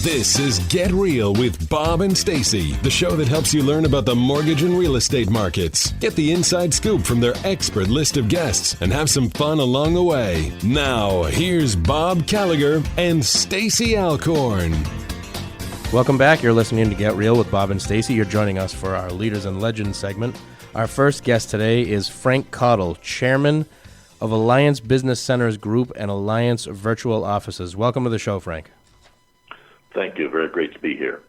This is Get Real with Bob and Stacy, the show that helps you learn about the mortgage and real estate markets. Get the inside scoop from their expert list of guests and have some fun along the way. Now, here's Bob Gallagher and Stacy Alcorn. Welcome back. You're listening to Get Real with Bob and Stacy. You're joining us for our Leaders and Legends segment. Our first guest today is Frank Cottle, Chairman of Alliance Business Centers Group and Alliance Virtual Offices. Welcome to the show, Frank. Thank you. Very great to be here.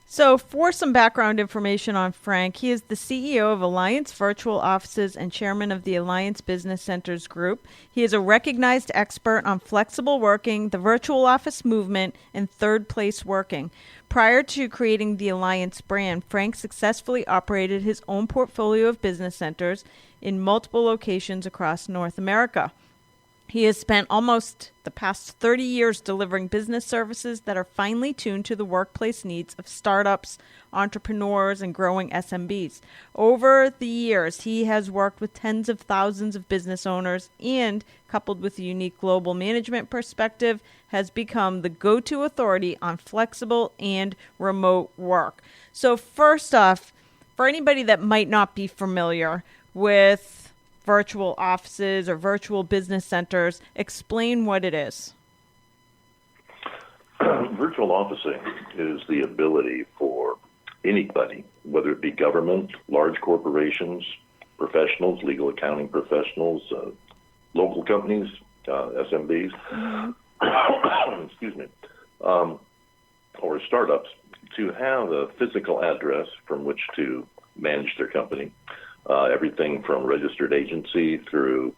So for some background information on Frank, he is the CEO of Alliance Virtual Offices and chairman of the Alliance Business Centers Group. He is a recognized expert on flexible working, the virtual office movement, and third place working. Prior to creating the Alliance brand, Frank successfully operated his own portfolio of business centers in multiple locations across North America. He has spent almost the past 30 years delivering business services that are finely tuned to the workplace needs of startups, entrepreneurs, and growing SMBs. Over the years, he has worked with tens of thousands of business owners and, coupled with a unique global management perspective, has become the go-to authority on flexible and remote work. So first off, for anybody that might not be familiar with virtual offices or virtual business centers, explain what it is. Virtual officing is the ability for anybody, whether it be government, large corporations, professionals, legal accounting professionals, local companies, SMBs, excuse me, or startups, to have a physical address from which to manage their company. Everything from registered agency through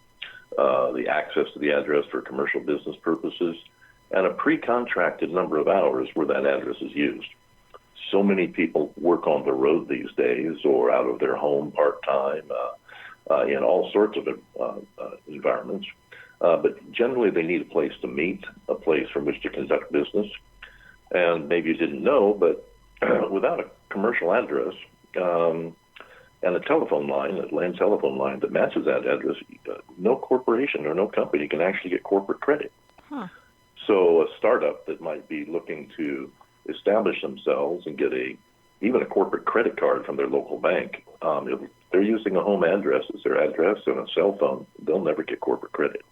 the access to the address for commercial business purposes, and a pre-contracted number of hours where that address is used. So many people work on the road these days or out of their home part-time in all sorts of environments. But generally they need a place to meet, a place from which to conduct business. And maybe you didn't know, but without a commercial address, and a telephone line, a land telephone line that matches that address, no corporation or no company can actually get corporate credit. Huh. So a startup that might be looking to establish themselves and get even a corporate credit card from their local bank, if they're using a home address as their address and a cell phone, they'll never get corporate credit.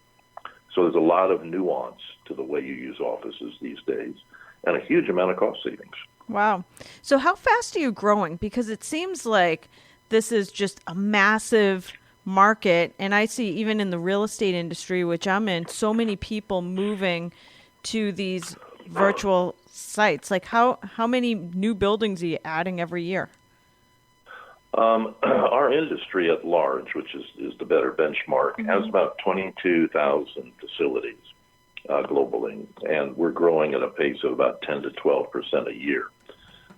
So there's a lot of nuance to the way you use offices these days and a huge amount of cost savings. Wow. So how fast are you growing? Because it seems like this is just a massive market. And I see even in the real estate industry, which I'm in, so many people moving to these virtual sites. Like how many new buildings are you adding every year? Our industry at large, which is the better benchmark, has about 22,000 facilities globally. And we're growing at a pace of about 10 to 12% a year,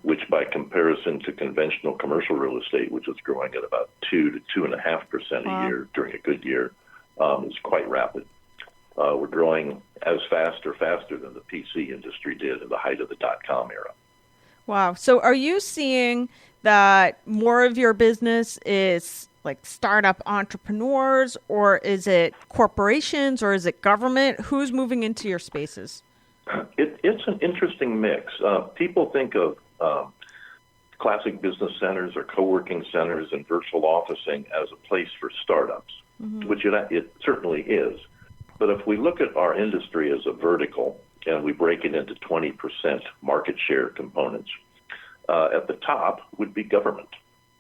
which by comparison to conventional commercial real estate, which is growing at about 2 to 2.5% a year during a good year, is quite rapid. We're growing as fast or faster than the PC industry did in the height of the dot-com era. Wow. So are you seeing that more of your business is like startup entrepreneurs, or is it corporations, or is it government? Who's moving into your spaces? It's an interesting mix. People think of classic business centers or co-working centers and virtual officing as a place for startups, which it certainly is. But if we look at our industry as a vertical and we break it into 20% market share components, at the top would be government.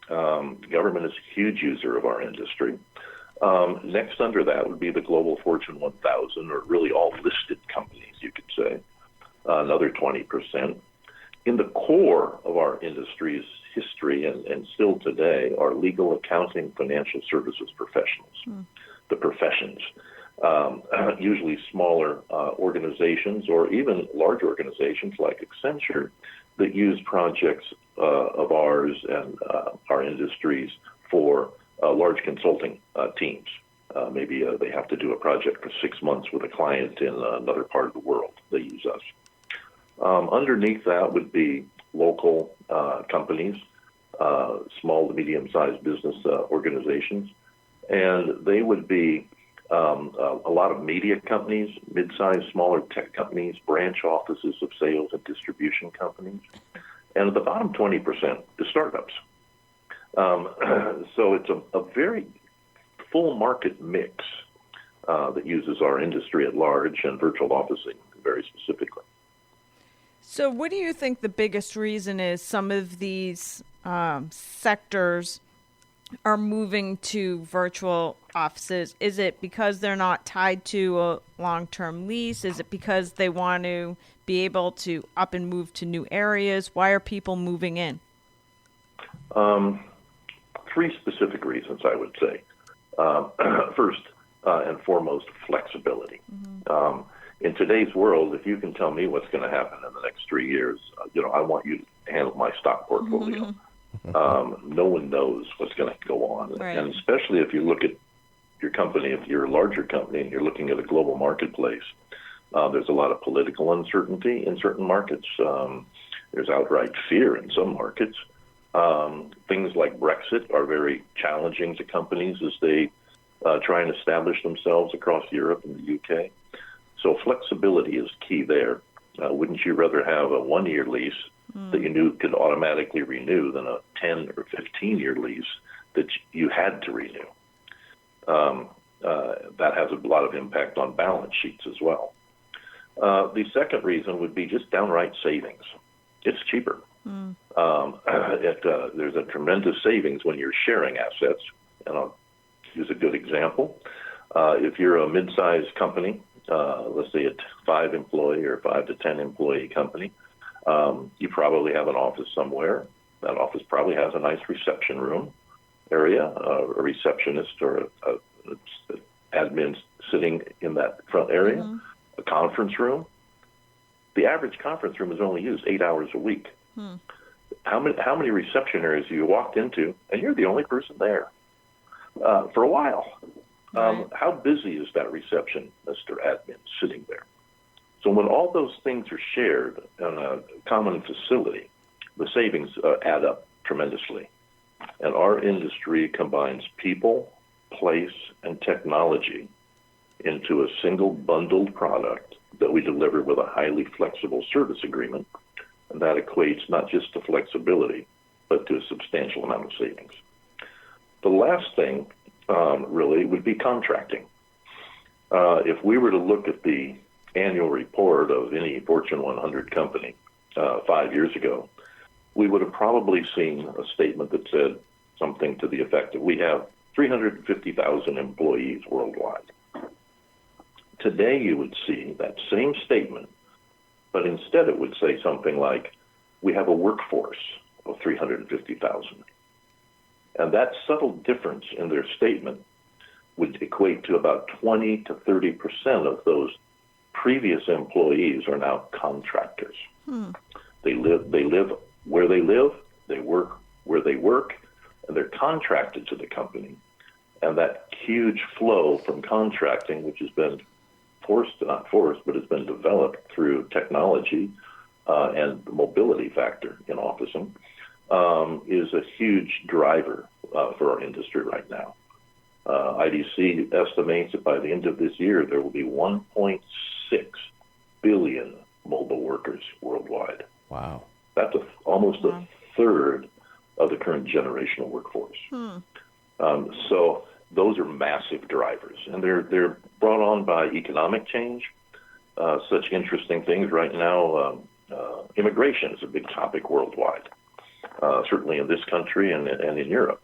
Government is a huge user of our industry. Next under that would be the Global Fortune 1000, or really all listed companies, you could say, another 20%. In the core of our industry's history and still today are legal, accounting, financial services professionals, the professions, usually smaller organizations or even large organizations like Accenture that use projects of ours and our industries for large consulting teams. Maybe they have to do a project for 6 months with a client in another part of the world. They use us. Underneath that would be local companies, small to medium-sized business organizations, and they would be A lot of media companies, mid-sized, smaller tech companies, branch offices of sales and distribution companies, and the bottom 20% is startups. So it's a very full market mix that uses our industry at large and virtual officing very specifically. So what do you think the biggest reason is some of these sectors are moving to virtual offices? Is it because they're not tied to a long-term lease? Is it because they want to be able to up and move to new areas? Why are people moving in? Three specific reasons, I would say. First and foremost, flexibility. In today's world, if you can tell me what's going to happen in the next 3 years, I want you to handle my stock portfolio. No one knows what's going to go on. Right. And especially if you look at your company, if you're a larger company and you're looking at a global marketplace, there's a lot of political uncertainty in certain markets. There's outright fear in some markets. Things like Brexit are very challenging to companies as they try and establish themselves across Europe and the UK. So flexibility is key there. Wouldn't you rather have a 1-year lease that you knew could automatically renew than a 10 or 15-year lease that you had to renew? That has a lot of impact on balance sheets as well. The second reason would be just downright savings. It's cheaper. There's a tremendous savings when you're sharing assets, and I'll use a good example. If you're a mid-sized company, let's say a 5-employee or 5 to 10 employee company, you probably have an office somewhere. That office probably has a nice reception room area, a receptionist or an admin sitting in that front area, a conference room. The average conference room is only used 8 hours a week. How many reception areas you walked into, and you're the only person there for a while? Right. How busy is that receptionist or admin sitting there? So when all those things are shared in a common facility, the savings add up tremendously. And our industry combines people, place, and technology into a single bundled product that we deliver with a highly flexible service agreement. And that equates not just to flexibility, but to a substantial amount of savings. The last thing really would be contracting. If we were to look at the annual report of any Fortune 100 company 5 years ago, we would have probably seen a statement that said something to the effect that we have 350,000 employees worldwide. Today you would see that same statement, but instead it would say something like, we have a workforce of 350,000. And that subtle difference in their statement would equate to about 20 to 30% of those previous employees are now contractors. They live where they live, they work where they work, and they're contracted to the company. And that huge flow from contracting, which has been not forced, but has been developed through technology and the mobility factor in officing, is a huge driver for our industry right now. IDC estimates that by the end of this year, there will be 1.6 billion mobile workers worldwide. Wow. That's almost a third of the current generational workforce. So those are massive drivers, and they're brought on by economic change. Such interesting things right now. Immigration is a big topic worldwide, certainly in this country and in Europe.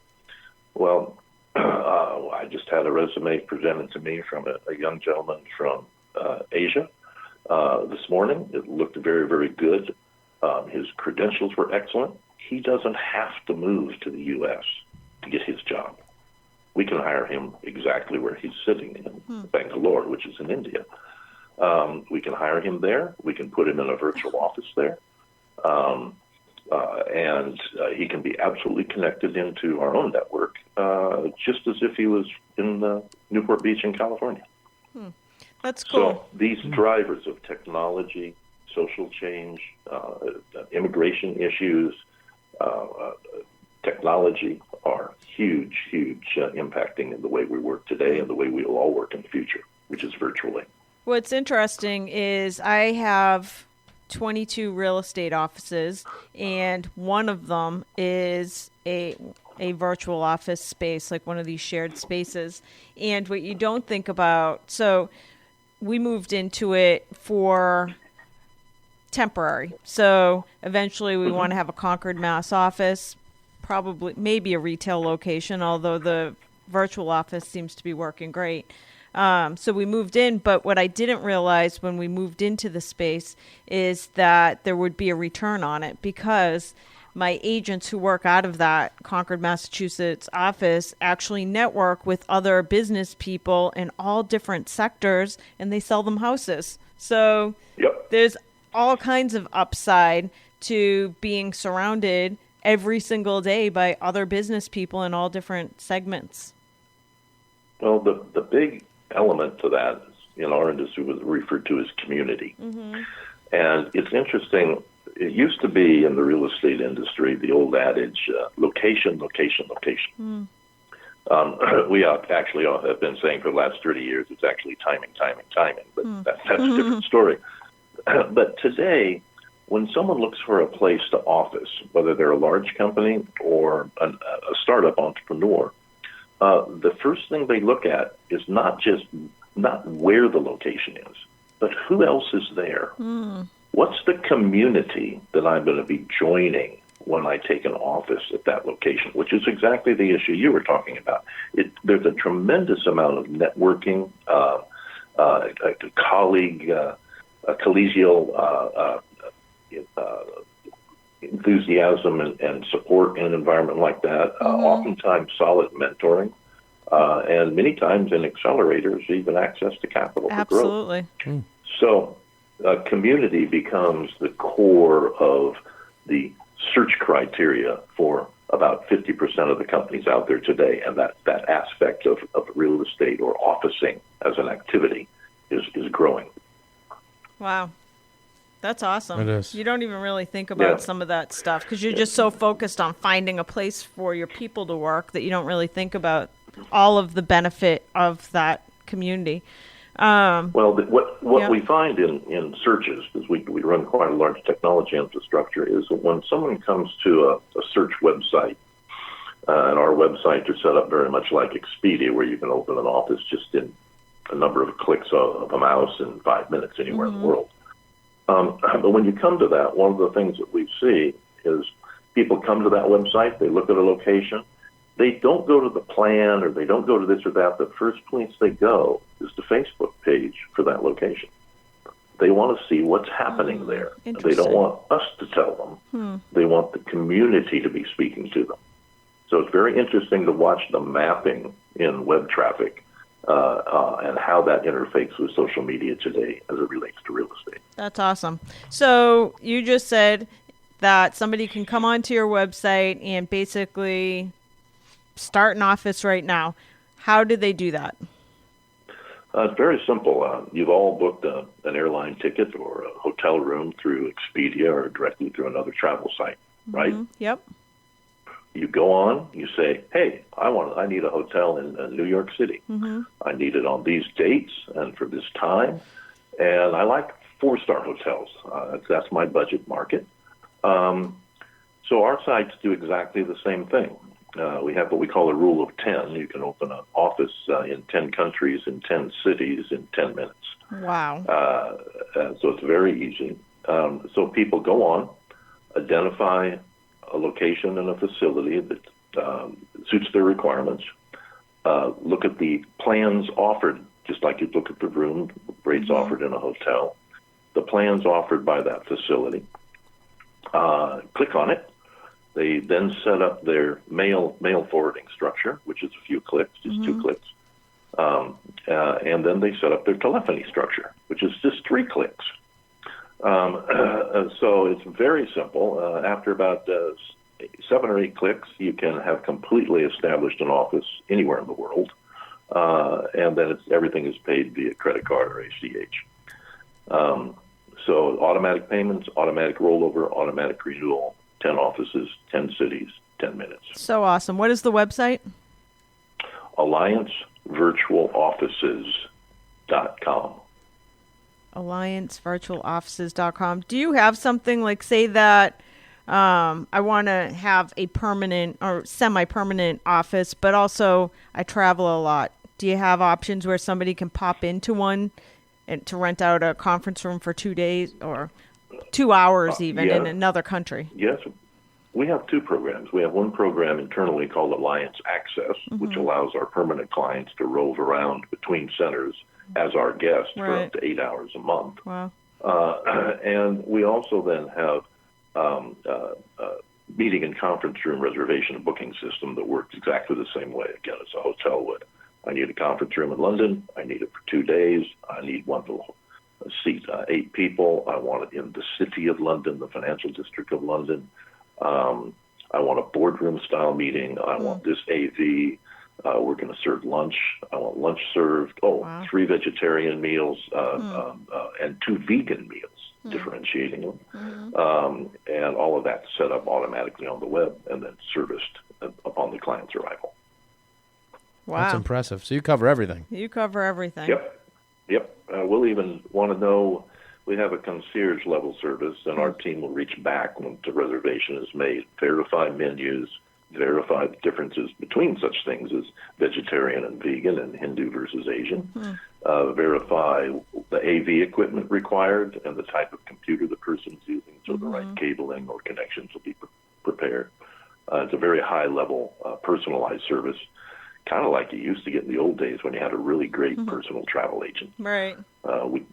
Well, I just had a resume presented to me from a young gentleman from Asia this morning. It looked very, very good. His credentials were excellent. He doesn't have to move to the U.S. to get his job. We can hire him exactly where he's sitting in Bangalore, which is in India. We can hire him there. We can put him in a virtual office there. And he can be absolutely connected into our own network, just as if he was in Newport Beach in California. That's cool. So these drivers of technology, social change, immigration issues, technology, are huge, impacting in the way we work today and the way we will all work in the future, which is virtually. What's interesting is I have 22 real estate offices, and one of them is a virtual office space, like one of these shared spaces. And what you don't think about, so we moved into it for temporary. So eventually we want to have a Concord, Mass office, probably maybe a retail location, although the virtual office seems to be working great. So we moved in, but what I didn't realize when we moved into the space is that there would be a return on it, because my agents who work out of that Concord, Massachusetts office actually network with other business people in all different sectors, and they sell them houses. So there's all kinds of upside to being surrounded every single day by other business people in all different segments. Well, the big element to that in our industry was referred to as community. And it's interesting. It used to be in the real estate industry, the old adage, location, location, location. We actually have been saying for the last 30 years, it's actually timing, but that's a different story. But today, when someone looks for a place to office, whether they're a large company or a startup entrepreneur, the first thing they look at is not where the location is, but who else is there. What's the community that I'm going to be joining when I take an office at that location, which is exactly the issue you were talking about. There's a tremendous amount of networking, collegial enthusiasm and support in an environment like that, oftentimes solid mentoring, and many times in accelerators, even access to capital for growth. Absolutely. So community becomes the core of the search criteria for about 50% of the companies out there today, and that aspect of real estate or officing as an activity is growing. Wow. That's awesome. It is. You don't even really think about some of that stuff because you're just so focused on finding a place for your people to work that you don't really think about all of the benefit of that community. Well, what we find in searches, because we run quite a large technology infrastructure, is when someone comes to a search website, and our websites are set up very much like Expedia, where you can open an office just in a number of clicks of a mouse in 5 minutes anywhere in the world. But when you come to that, one of the things that we see is people come to that website, they look at a location, they don't go to the plan or they don't go to this or that. The first place they go is the Facebook page for that location. They want to see what's happening there. They don't want us to tell them. They want the community to be speaking to them. So it's very interesting to watch the mapping in web traffic and how that interfaces with social media today as it relates to real estate. That's awesome. So you just said that somebody can come onto your website and basically start an office right now. How do they do that? It's very simple. You've all booked an airline ticket or a hotel room through Expedia or directly through another travel site, right? Yep. You go on, you say, hey, I need a hotel in New York City. I need it on these dates and for this time. And I like 4-star hotels. That's my budget market. So our sites do exactly the same thing. We have what we call a rule of 10. You can open an office in 10 countries in 10 cities in 10 minutes. Wow. So it's very easy. So people go on, identify a location and a facility that suits their requirements, look at the plans offered, just like you look at the room rates offered in a hotel, the plans offered by that facility. Click on it. They then set up their mail forwarding structure, which is a few clicks, just 2 clicks. And then they set up their telephony structure, which is just 3 clicks. So it's very simple. After about 7 or 8 clicks, you can have completely established an office anywhere in the world. And then everything is paid via credit card or ACH. So automatic payments, automatic rollover, automatic renewal, 10 offices, 10 cities, 10 minutes. So awesome. What is the website? AllianceVirtualOffices.com. AllianceVirtualOffices.com. Do you have something like, say that I want to have a permanent or semi-permanent office, but also I travel a lot? Do you have options where somebody can pop into one and to rent out a conference room for 2 days or 2 hours even in another country? Yes. We have two programs. We have one program internally called Alliance Access, which allows our permanent clients to rove around between centers as our guests for up to 8 hours a month. Wow. And we also then have meeting and conference room reservation and booking system that works exactly the same way, again, as a hotel would. I need a conference room in London. I need it for 2 days. I need one to seat 8 people. I want it in the city of London, the financial district of London. I want a boardroom-style meeting. I want this AV. We're going to serve lunch. I want lunch served. 3 vegetarian meals and 2 vegan meals, differentiating them. And all of that set up automatically on the web and then serviced upon the client's arrival. Wow. That's impressive. So you cover everything. You cover everything. Yep. We'll even want to know. We have a concierge level service, and our team will reach back when the reservation is made, verify menus, verify the differences between such things as vegetarian and vegan and Hindu versus Asian, verify the AV equipment required and the type of computer the person's using, so the right cabling or connections will be prepared. It's a very high-level, personalized service, kind of like you used to get in the old days when you had a really great personal travel agent. Right.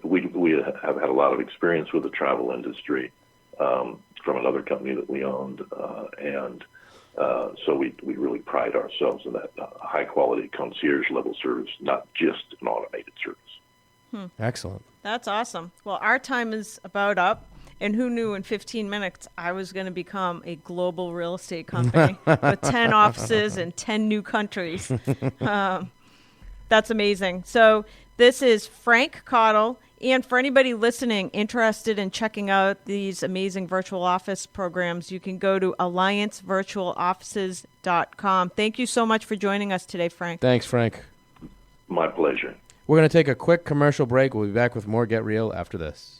We have had a lot of experience with the travel industry from another company that we owned, and so we really pride ourselves in that high-quality concierge-level service, not just an automated service. Excellent. That's awesome. Well, our time is about up. And who knew in 15 minutes I was going to become a global real estate company with 10 offices in 10 new countries. That's amazing. So this is Frank Cottle. And for anybody listening interested in checking out these amazing virtual office programs, you can go to AllianceVirtualOffices.com. Thank you so much for joining us today, Frank. Thanks, Frank. My pleasure. We're going to take a quick commercial break. We'll be back with more Get Real after this.